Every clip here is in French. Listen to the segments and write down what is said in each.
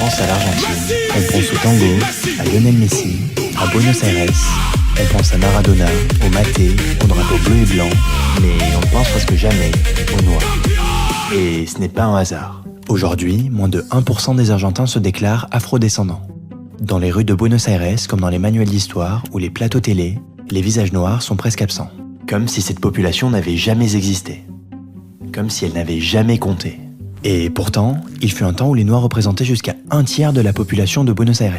pense à l'Argentine, on pense au tango, à Lionel Messi, à Buenos Aires, on pense à Maradona, au maté, au drapeau bleu et blanc, mais on ne pense presque jamais au noir. Et ce n'est pas un hasard. Aujourd'hui, moins de 1% des Argentins se déclarent afrodescendants. Dans les rues de Buenos Aires, comme dans les manuels d'histoire ou les plateaux télé, les visages noirs sont presque absents. Comme si cette population n'avait jamais existé. Comme si elle n'avait jamais compté. Et pourtant, il fut un temps où les Noirs représentaient jusqu'à 1/3 de la population de Buenos Aires,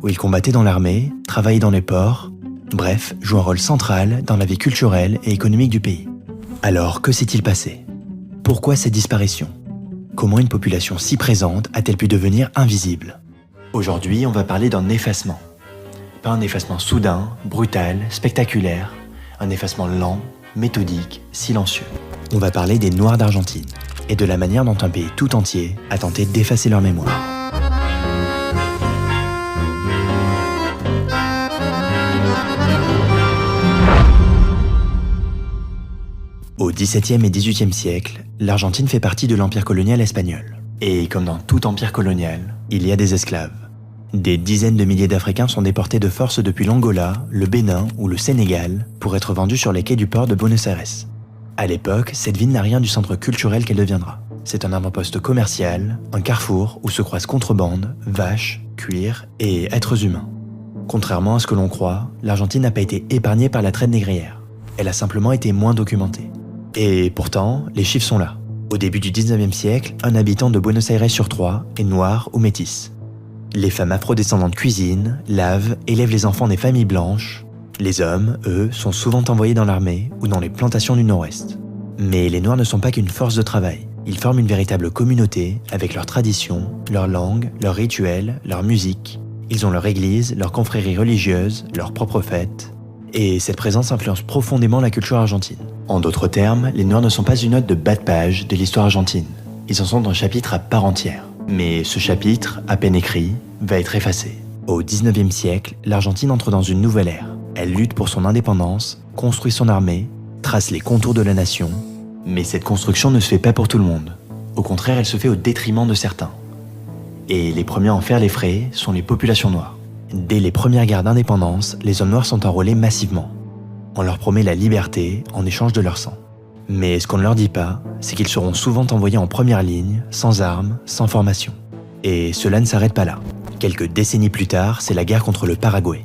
où ils combattaient dans l'armée, travaillaient dans les ports, bref, jouaient un rôle central dans la vie culturelle et économique du pays. Alors, que s'est-il passé? Pourquoi cette disparition? Comment une population si présente a-t-elle pu devenir invisible? Aujourd'hui, on va parler d'un effacement. Pas un effacement soudain, brutal, spectaculaire, un effacement lent, méthodique, silencieux. On va parler des Noirs d'Argentine et de la manière dont un pays tout entier a tenté d'effacer leur mémoire. Au XVIIe et XVIIIe siècle, l'Argentine fait partie de l'empire colonial espagnol. Et comme dans tout empire colonial, il y a des esclaves. Des dizaines de milliers d'Africains sont déportés de force depuis l'Angola, le Bénin ou le Sénégal pour être vendus sur les quais du port de Buenos Aires. À l'époque, cette ville n'a rien du centre culturel qu'elle deviendra. C'est un avant-poste commercial, un carrefour où se croisent contrebande, vaches, cuir et êtres humains. Contrairement à ce que l'on croit, l'Argentine n'a pas été épargnée par la traite négrière. Elle a simplement été moins documentée. Et pourtant, les chiffres sont là. Au début du 19e siècle, un habitant de Buenos Aires sur 3 est noir ou métis. Les femmes afrodescendantes cuisinent, lavent, élèvent les enfants des familles blanches. Les hommes, eux, sont souvent envoyés dans l'armée ou dans les plantations du Nord-Ouest. Mais les Noirs ne sont pas qu'une force de travail. Ils forment une véritable communauté avec leurs traditions, leur langue, leurs rituels, leur musique. Ils ont leur église, leur confrérie religieuse, leurs propres fêtes. Et cette présence influence profondément la culture argentine. En d'autres termes, les Noirs ne sont pas une note de bas de page de l'histoire argentine. Ils en sont un chapitre à part entière. Mais ce chapitre, à peine écrit, va être effacé. Au 19e siècle, l'Argentine entre dans une nouvelle ère. Elle lutte pour son indépendance, construit son armée, trace les contours de la nation. Mais cette construction ne se fait pas pour tout le monde. Au contraire, elle se fait au détriment de certains. Et les premiers à en faire les frais sont les populations noires. Dès les premières guerres d'indépendance, les hommes noirs sont enrôlés massivement. On leur promet la liberté en échange de leur sang. Mais ce qu'on ne leur dit pas, c'est qu'ils seront souvent envoyés en première ligne, sans armes, sans formation. Et cela ne s'arrête pas là. Quelques décennies plus tard, c'est la guerre contre le Paraguay,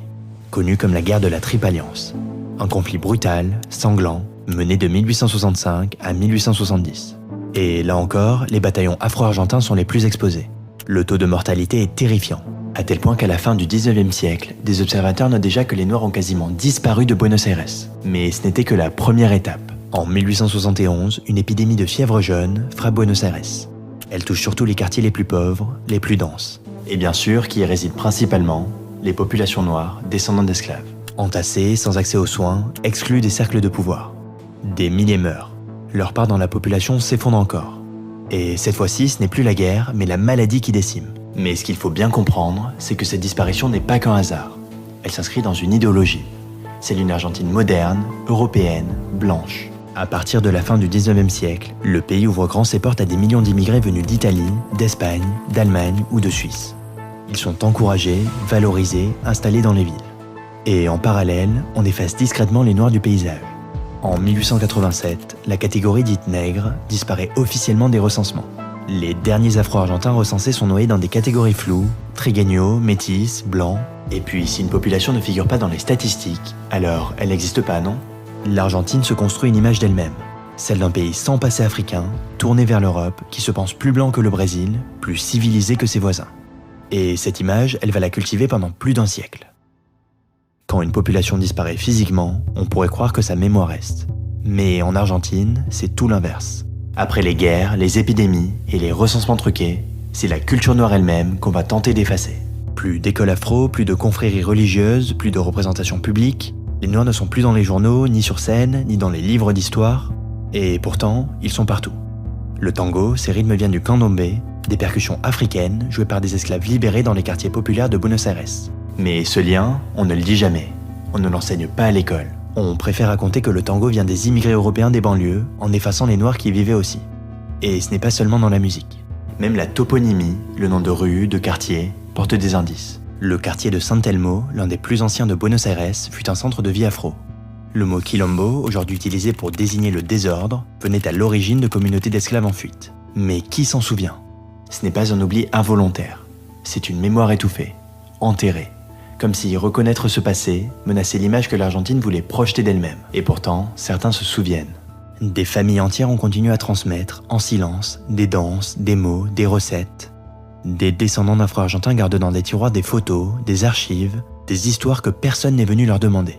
connue comme la guerre de la Triple Alliance. Un conflit brutal, sanglant, mené de 1865 à 1870. Et là encore, les bataillons afro-argentins sont les plus exposés. Le taux de mortalité est terrifiant, à tel point qu'à la fin du 19e siècle, des observateurs notent déjà que les Noirs ont quasiment disparu de Buenos Aires. Mais ce n'était que la première étape. En 1871, une épidémie de fièvre jaune frappe Buenos Aires. Elle touche surtout les quartiers les plus pauvres, les plus denses. Et bien sûr, qui y résident principalement les populations noires, descendantes d'esclaves. Entassés, sans accès aux soins, exclus des cercles de pouvoir. Des milliers meurent. Leur part dans la population s'effondre encore. Et cette fois-ci, ce n'est plus la guerre, mais la maladie qui décime. Mais ce qu'il faut bien comprendre, c'est que cette disparition n'est pas qu'un hasard. Elle s'inscrit dans une idéologie. C'est une Argentine moderne, européenne, blanche. À partir de la fin du 19e siècle, le pays ouvre grand ses portes à des millions d'immigrés venus d'Italie, d'Espagne, d'Allemagne ou de Suisse. Ils sont encouragés, valorisés, installés dans les villes. Et en parallèle, on efface discrètement les Noirs du paysage. En 1887, la catégorie dite nègre disparaît officiellement des recensements. Les derniers Afro-Argentins recensés sont noyés dans des catégories floues, trigueños, métis, blancs. Et puis, si une population ne figure pas dans les statistiques, alors elle n'existe pas, non? L'Argentine se construit une image d'elle-même, celle d'un pays sans passé africain, tourné vers l'Europe, qui se pense plus blanc que le Brésil, plus civilisé que ses voisins. Et cette image, elle va la cultiver pendant plus d'un siècle. Quand une population disparaît physiquement, on pourrait croire que sa mémoire reste. Mais en Argentine, c'est tout l'inverse. Après les guerres, les épidémies et les recensements truqués, c'est la culture noire elle-même qu'on va tenter d'effacer. Plus d'écoles afro, plus de confréries religieuses, plus de représentations publiques. Les Noirs ne sont plus dans les journaux, ni sur scène, ni dans les livres d'histoire. Et pourtant, ils sont partout. Le tango, ses rythmes viennent du candomblé, des percussions africaines jouées par des esclaves libérés dans les quartiers populaires de Buenos Aires. Mais ce lien, on ne le dit jamais. On ne l'enseigne pas à l'école. On préfère raconter que le tango vient des immigrés européens des banlieues, en effaçant les Noirs qui y vivaient aussi. Et ce n'est pas seulement dans la musique. Même la toponymie, le nom de rue, de quartier, porte des indices. Le quartier de San Telmo, l'un des plus anciens de Buenos Aires, fut un centre de vie afro. Le mot quilombo, aujourd'hui utilisé pour désigner le désordre, venait à l'origine de communautés d'esclaves en fuite. Mais qui s'en souvient? Ce n'est pas un oubli involontaire, c'est une mémoire étouffée, enterrée, comme si reconnaître ce passé menaçait l'image que l'Argentine voulait projeter d'elle-même. Et pourtant, certains se souviennent. Des familles entières ont continué à transmettre, en silence, des danses, des mots, des recettes. Des descendants d'Afro-Argentins gardent dans des tiroirs des photos, des archives, des histoires que personne n'est venu leur demander.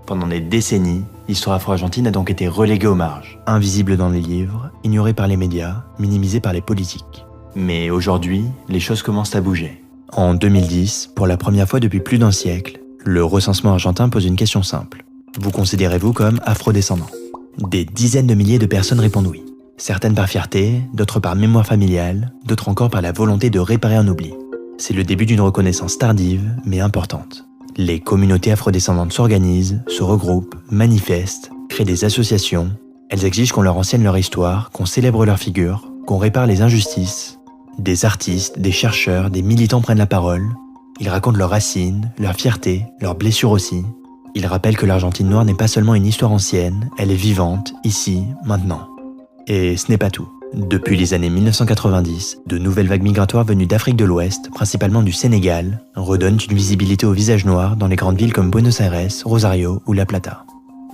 Pendant des décennies, l'histoire afro-argentine a donc été reléguée aux marges, invisible dans les livres, ignorée par les médias, minimisée par les politiques. Mais aujourd'hui, les choses commencent à bouger. En 2010, pour la première fois depuis plus d'un siècle, le recensement argentin pose une question simple. Vous considérez-vous comme afrodescendant? Des dizaines de milliers de personnes répondent oui. Certaines par fierté, d'autres par mémoire familiale, d'autres encore par la volonté de réparer un oubli. C'est le début d'une reconnaissance tardive, mais importante. Les communautés afrodescendantes s'organisent, se regroupent, manifestent, créent des associations. Elles exigent qu'on leur enseigne leur histoire, qu'on célèbre leurs figures, qu'on répare les injustices. Des artistes, des chercheurs, des militants prennent la parole. Ils racontent leurs racines, leurs fiertés, leurs blessures aussi. Ils rappellent que l'Argentine noire n'est pas seulement une histoire ancienne, elle est vivante, ici, maintenant. Et ce n'est pas tout. Depuis les années 1990, de nouvelles vagues migratoires venues d'Afrique de l'Ouest, principalement du Sénégal, redonnent une visibilité au visage noir dans les grandes villes comme Buenos Aires, Rosario ou La Plata.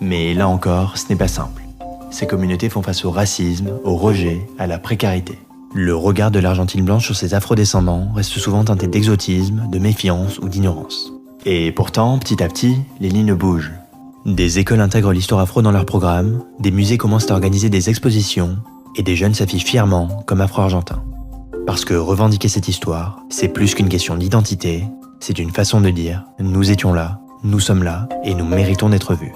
Mais là encore, ce n'est pas simple. Ces communautés font face au racisme, au rejet, à la précarité. Le regard de l'Argentine blanche sur ses afrodescendants reste souvent teinté d'exotisme, de méfiance ou d'ignorance. Et pourtant, petit à petit, les lignes bougent. Des écoles intègrent l'histoire afro dans leurs programmes, des musées commencent à organiser des expositions, et des jeunes s'affichent fièrement comme afro-argentins. Parce que revendiquer cette histoire, c'est plus qu'une question d'identité, c'est une façon de dire « nous étions là, nous sommes là, et nous méritons d'être vus ».